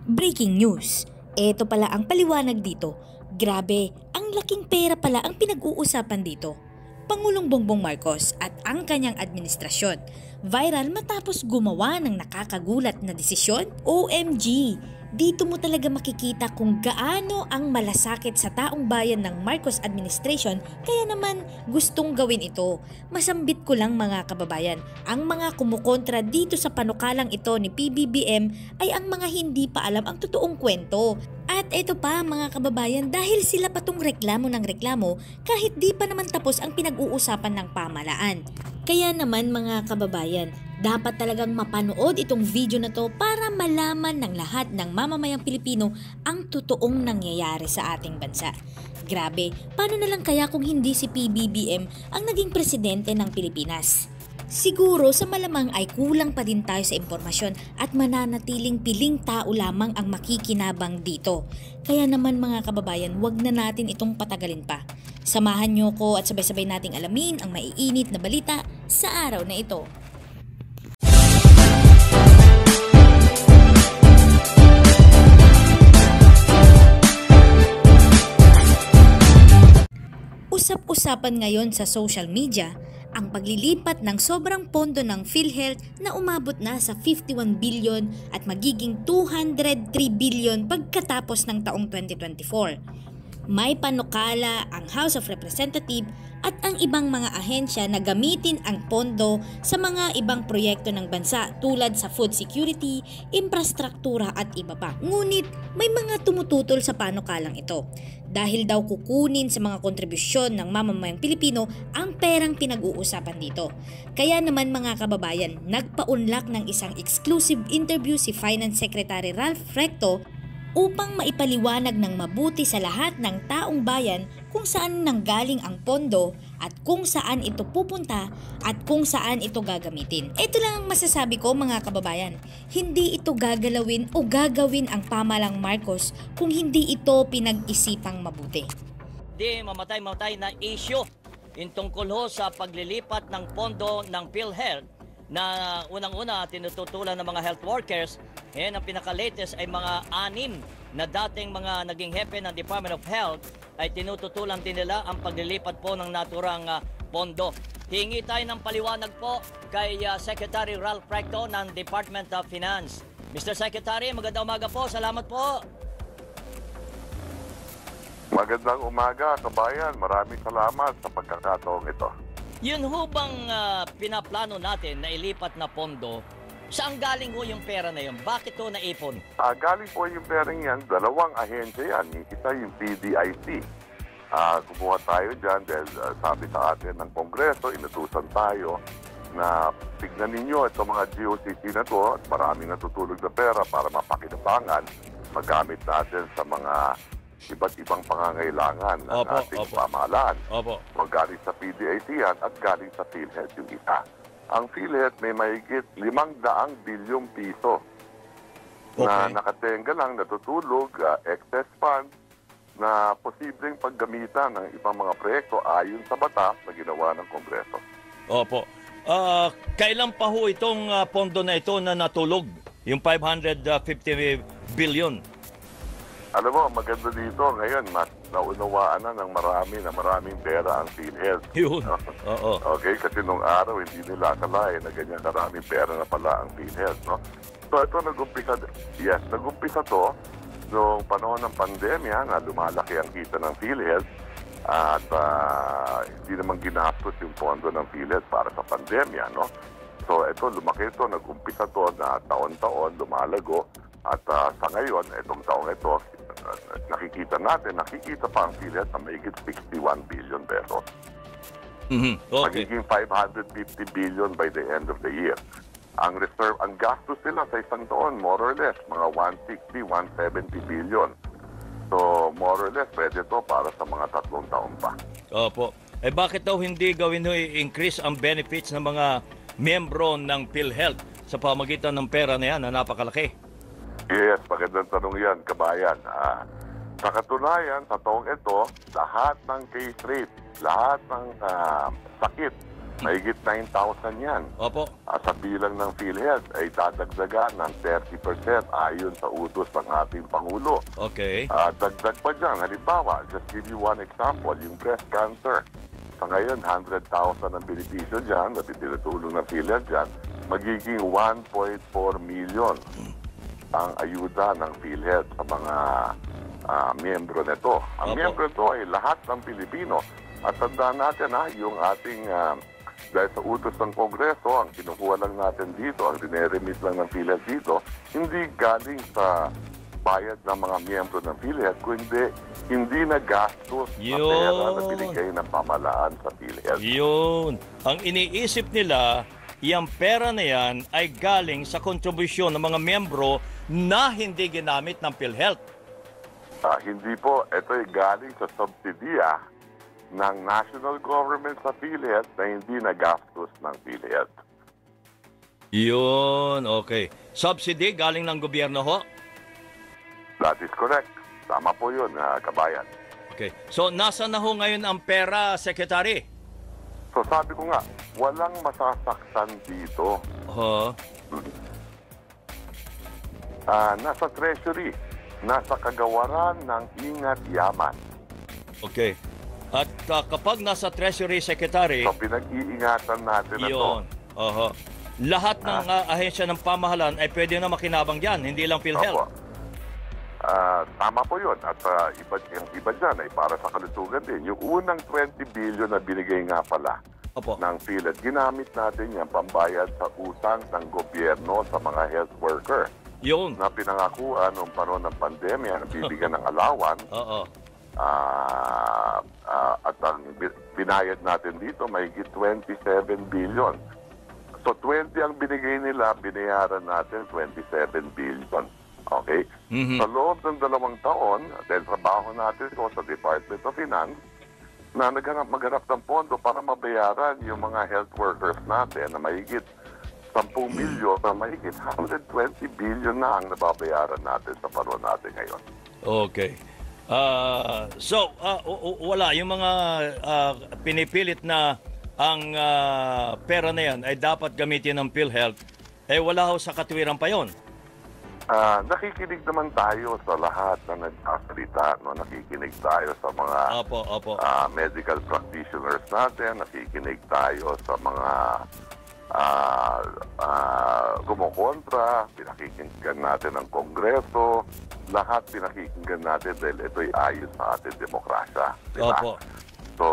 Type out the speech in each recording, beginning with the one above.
Breaking news. Ito pala ang paliwanag dito. Grabe, ang laking pera pala ang pinag-uusapan dito. Pangulong Bongbong Marcos at ang kanyang administrasyon. Viral matapos gumawa ng nakakagulat na desisyon? OMG! Dito mo talaga makikita kung gaano ang malasakit sa taong bayan ng Marcos administration kaya naman gustong gawin ito. Masambit ko lang mga kababayan, ang mga kumukontra dito sa panukalang ito ni PBBM ay ang mga hindi pa alam ang totoong kwento. At ito pa mga kababayan, dahil sila patong reklamo ng reklamo kahit di pa naman tapos ang pinag-uusapan ng pamahalaan. Kaya naman mga kababayan, dapat talagang mapanood itong video na to para malaman ng lahat ng mamamayang Pilipino ang totoong nangyayari sa ating bansa. Grabe, paano na lang kaya kung hindi si PBBM ang naging presidente ng Pilipinas? Siguro sa malamang ay kulang pa din tayo sa impormasyon at mananatiling piling tao lamang ang makikinabang dito. Kaya naman mga kababayan, wag na natin itong patagalin pa. Samahan niyo ko at sabay-sabay nating alamin ang maiinit na balita sa araw na ito. Usap-usapan ngayon sa social media ang paglilipat ng sobrang pondo ng PhilHealth na umabot na sa 51 billion at magiging 203 billion pagkatapos ng taong 2024. May panukala ang House of Representatives at ang ibang mga ahensya na gamitin ang pondo sa mga ibang proyekto ng bansa tulad sa food security, infrastruktura at iba pa. Ngunit may mga tumututol sa panukalang ito dahil daw kukunin sa mga kontribusyon ng mamamayang Pilipino ang perang pinag-uusapan dito. Kaya naman mga kababayan, nagpaunlak ng isang exclusive interview si Finance Secretary Ralph Recto upang maipaliwanag ng mabuti sa lahat ng taong bayan kung saan nanggaling ang pondo at kung saan ito pupunta at kung saan ito gagamitin. Ito lang ang masasabi ko mga kababayan, hindi ito gagalawin o gagawin ang pamalang Marcos kung hindi ito pinag-isipang mabuti. Di mamatay-matay na issue yung tungkol ho sa paglilipat ng pondo ng PhilHealth na unang-una tinututulan ng mga health workers. Ngayon ang pinaka-latest ay mga 6 na dating mga naging hepe ng Department of Health ay tinututulan din nila ang paglilipat po ng naturang pondo. Hingi tayo ng paliwanag po kay Secretary Ralph Recto ng Department of Finance. Mr. Secretary, magandang umaga po. Salamat po. Magandang umaga, kabayan. Maraming salamat sa pagkakataong ito. Yun ho bang pinaplano natin na ilipat na pondo? Saan galing ho yung pera na yun? Bakit ho naipon? Galing po yung pera yan, dalawang ahensya yan. Isa yung PDIC. Kumuha tayo dyan dahil sabi sa atin ng Kongreso, inutusan tayo na tignan ninyo itong mga GOCC na to at maraming natutulog na pera para mapakinabangan, magamit natin sa mga iba't ibang pangangailangan ng ating pamahalaan. O galing sa PDIC yan at galing sa PhilHealth yung isa. Ang PhilHealth may mahigit 500 bilyong piso na nakatenga lang, natutulog, excess funds na posibleng paggamitan ng ibang mga proyekto ayon sa batas na ginawa ng Kongreso. Opo. Kailan pa ho itong pondo na ito na natulog? Yung 550 billion? Alam mo, maganda dito ngayon, mas naunawaan na ng maraming pera ang PhilHealth. Yun. Okay, kasi nung araw, hindi nila akalain na ganyan karaming pera na pala ang PhilHealth, no? So ito, nag-umpisa to noong panahon ng pandemya na lumalaki ang kita ng PhilHealth at hindi naman ginastos yung pondo ng PhilHealth para sa pandemya, no? So ito, lumaki ito, nag-umpisa to na taon-taon, lumalago at sa ngayon, itong taong ito, nakikita pa ang PhilHealth na mahigit 61 billion pesos. Magiging 550 billion by the end of the year. Ang reserve, ang gastos nila sa isang taon, more or less, mga 160, 170 billion. So, more or less, pwede to para sa mga 3 taon pa. Opo. Eh bakit daw hindi gawin i-increase ang benefits ng mga miyembro ng PhilHealth sa pamagitan ng pera na yan na napakalaki? Yes, magandang tanong yan, kabayan. Sa katunayan, sa taong ito, lahat ng case rate, lahat ng sakit Mahigit 9,000 yan. Opo. Sa bilang ng PhilHealth ay dadagdagan ng 30% ayon sa utos ng ating Pangulo. Okay. Dagdag pa dyan, halimbawa, just give you one example, yung breast cancer. Sa ngayon, 100,000 ang benepisyo dyan, na tinutulong ng PhilHealth dyan, magiging 1.4 million ang ayuda ng PhilHealth sa mga miyembro nito. Ang miyembro nito ay lahat ng Pilipino. At tandaan natin yung ating, dahil sa utos ng Kongreso, ang kinukuha lang natin dito, ang dineremit lang ng PhilHealth dito, hindi galing sa bayad ng mga miyembro ng PhilHealth, kundi hindi na gastos sa pera na binigay ng pamahalaan sa PhilHealth. Yun. Ang iniisip nila, yung pera na yan ay galing sa kontribusyon ng mga miyembro na hindi ginamit ng PhilHealth. Hindi po. Ito ay galing sa subsidiya ng national government sa PhilHealth na hindi nagastos ng PhilHealth. Yun, okay. Subsidy galing ng gobyerno ho? That is correct. Tama po yun, kabayan. Okay. So, nasa na ho ngayon ang pera, Secretary? So sabi ko nga, walang masasaktan dito. Nasa treasury, nasa kagawaran ng ingat yaman. Okay. At kapag nasa Treasury Secretary, so pinag-iingatan natin na to. Lahat ng ahensya ng pamahalaan ay pwede na makinabang dyan, hindi lang PhilHealth. Tama po yun. At yung iba dyan ay para sa kalusugan din. Yung unang 20 billion na binigay nga pala ng PhilHealth, ginamit natin yan pambayad sa utang ng gobyerno sa mga health worker. Yun. Na pinangakuan noong panahon ng pandemya na bibigyan ng alawan. At ang binayad natin dito, mahigit 27 billion. So 20 ang binigay nila, binayaran natin 27 billion. Okay? Sa loob ng 2 taon, dahil trabaho natin ko sa Department of Finance, na maghanap ng pondo para mabayaran yung mga health workers natin na mahigit 10 milyon, na mahigit 120 billion na ang nababayaran natin sa panahon natin ngayon. Okay. So, wala. Yung mga pinipilit na ang pera na yan ay dapat gamitin ng PhilHealth, wala ho sa katwiran pa yon. Nakikinig naman tayo sa lahat na nagsasalita, no? Nakikinig tayo sa mga medical practitioners natin, nakikinig tayo sa mga kumukontra, pinakikinggan natin ang Kongreso, lahat pinakikinggan natin dahil ito'y ayon sa ating demokrasya. Diba? So,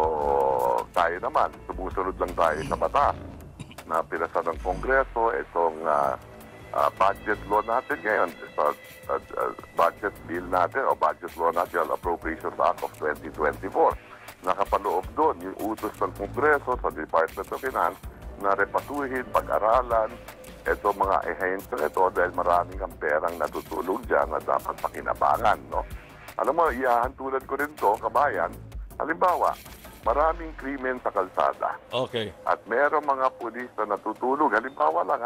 tayo naman, sumusunod lang tayo sa batas na pinasa ng Kongreso, itong budget law natin ngayon, budget bill natin o budget law natin, Appropriations Act of 2024. Nakapaloob doon yung utos ng Kongreso sa Department of Finance na repatuhin, pag-aralan itong mga ehensya ito dahil maraming ang perang natutulog dyan na dapat pakinabangan. No? Alam mo, iahantulad ko rin to, kabayan. Halimbawa, maraming krimen sa kalsada. Okay. At merong mga pulis na natutulog. Halimbawa lang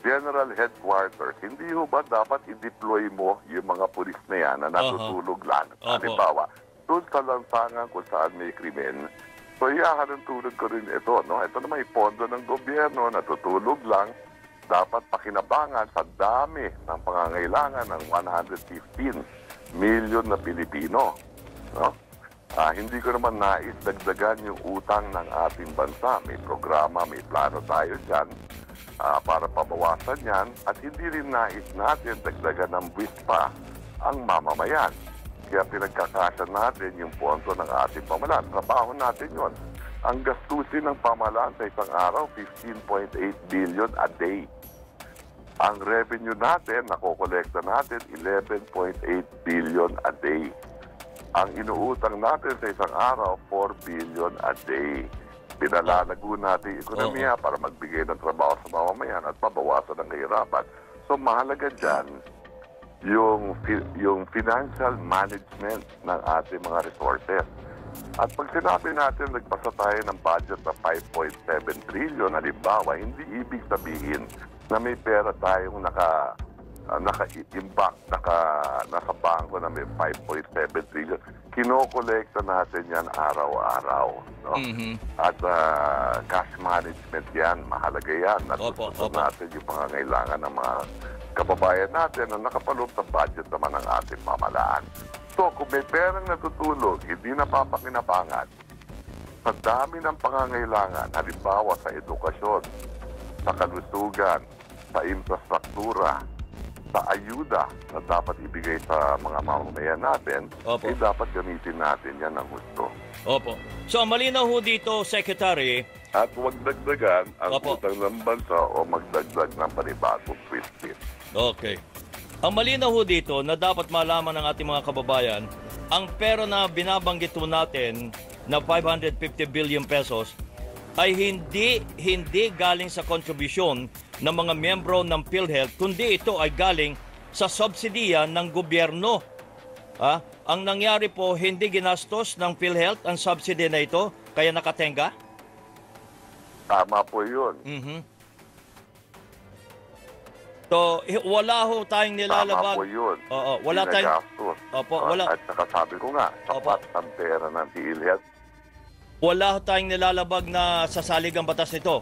General Headquarters, hindi ho ba dapat i-deploy mo yung mga pulis na yan na natutulog lang? Halimbawa, doon sa lansangan kung saan may krimen. So, iyahalantulad ko rin ito. No? Ito naman yung pondo ng gobyerno, natutulog lang. Dapat pakinabangan sa dami ng pangangailangan ng 115 million na Pilipino. No? Hindi ko naman nais dagdagan yung utang ng ating bansa. May programa, may plano tayo dyan para pabawasan yan. At hindi rin nais natin dagdagan ng buwis pa ang mamamayan. Kaya pinagkakasya natin yung pondo ng ating pamahalaan. Trabaho natin yon. Ang gastusin ng pamahalaan sa isang araw, 15.8 billion a day. Ang revenue natin, nakokolekta natin, 11.8 billion a day. Ang inuutang natin sa isang araw, 4 billion a day. Pinalalago natin yung ekonomiya para magbigay ng trabaho sa mamamayan at mabawasan ang kahirapan. So mahalaga dyan, yung financial management ng ating mga resources. At pag sinabi natin nagpasa tayo ng budget na 5.7 trillion, halimbawa, hindi ibig sabihin na may pera tayong naka-imbak, nasa bangko na may 5.7 trillion. Kinokolekta natin yan araw-araw. No? At cash management yan, mahalaga yan. Natutunan natin yung mga ngailangan ng mga kababayan natin na nakapaloob sa budget naman ng ating pamalaan. So, kung may perang natutulog, hindi napapakinabangan, sa dami ng pangangailangan, halimbawa sa edukasyon, sa kalusugan, sa infrastruktura, sa ayuda na dapat ibigay sa mga mamamayan natin, dapat gamitin natin yan ng gusto. Opo. So, malinaw ho dito, Secretary. At huwag dagdagan ang utang ng bansa o magdagdag ng panibagong twist. Okay. Ang malinaw ho dito na dapat malaman ng ating mga kababayan, ang pera na binabanggit ho natin na 550 billion pesos ay hindi galing sa kontribusyon ng mga miyembro ng PhilHealth, kundi ito ay galing sa subsidiya ng gobyerno. Ang nangyari po, hindi ginastos ng PhilHealth ang subsidy na ito, kaya nakatenga? Tama po yun. So, wala ho tayong nilalabag. Tama po yun. Wala tayong... wala. At nakasabi ko nga, sapat ang pera ng PhilHealth. Wala ho tayong nilalabag na sasalig ang batas nito.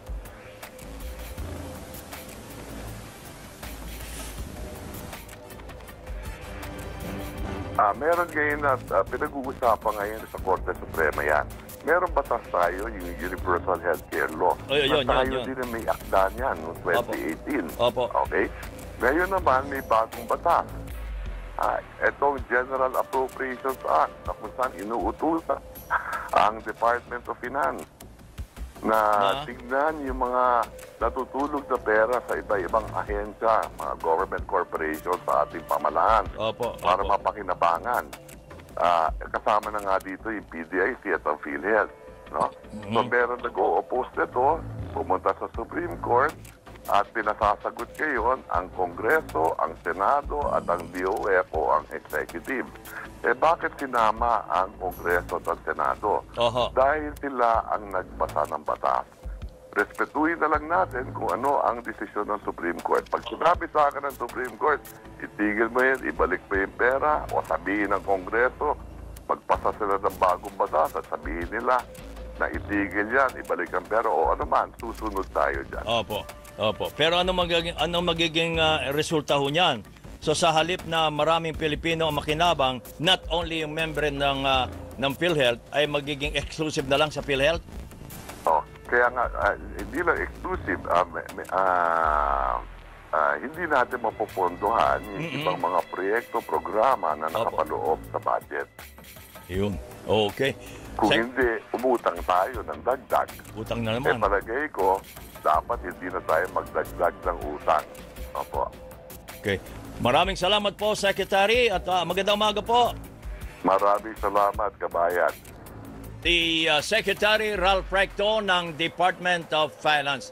Meron ngayon na pinag-uusapan ngayon sa Korte Suprema yan. Meron batas tayo, yung Universal Healthcare Law. Tayo din na may akda niyan noong 2018. Okay? Ngayon naman, may bagong batas. Itong General Appropriations Act na kung saan inuutusan ang Department of Finance na tignan yung mga natutulog na pera sa iba-ibang ahensya, mga government corporations sa ating pamalaan para mapakinabangan. Kasama na nga dito yung PDIC at ang PhilHealth. No? So meron nag-o-oppose nito, pumunta sa Supreme Court at pinasasagot ngayon ang Kongreso, ang Senado at ang DOF o ang Executive. Bakit sinama ang Kongreso at ang Senado? Dahil sila ang nagbasa ng batas. Respetuhin na lang natin kung ano ang desisyon ng Supreme Court. Pag sinabi sa akin ng Supreme Court, itigil mo yan, ibalik mo yung pera, o sabihin ng Kongreso, magpasa sila ng bagong batas at sabihin nila na itigil yan, ibalik ang pera, o ano man, susunod tayo dyan. Opo. Pero ano magiging resulta ho niyan? So sa halip na maraming Pilipino ang makinabang, not only yung member ng PhilHealth ay magiging exclusive na lang sa PhilHealth? Kaya nga, hindi lang exclusive, hindi natin mapopondohan yung ibang mga proyekto, programa na nakapaloob sa budget. Yun. Okay. Kung hindi, umutang tayo ng dagdag. Utang na naman. Palagay ko, dapat hindi na tayo magdagdag ng utang. Opo. Okay. Maraming salamat po, Secretary, at magandang umaga po. Maraming salamat, kabayan. The Secretary Ralph Recto ng Department of Finance.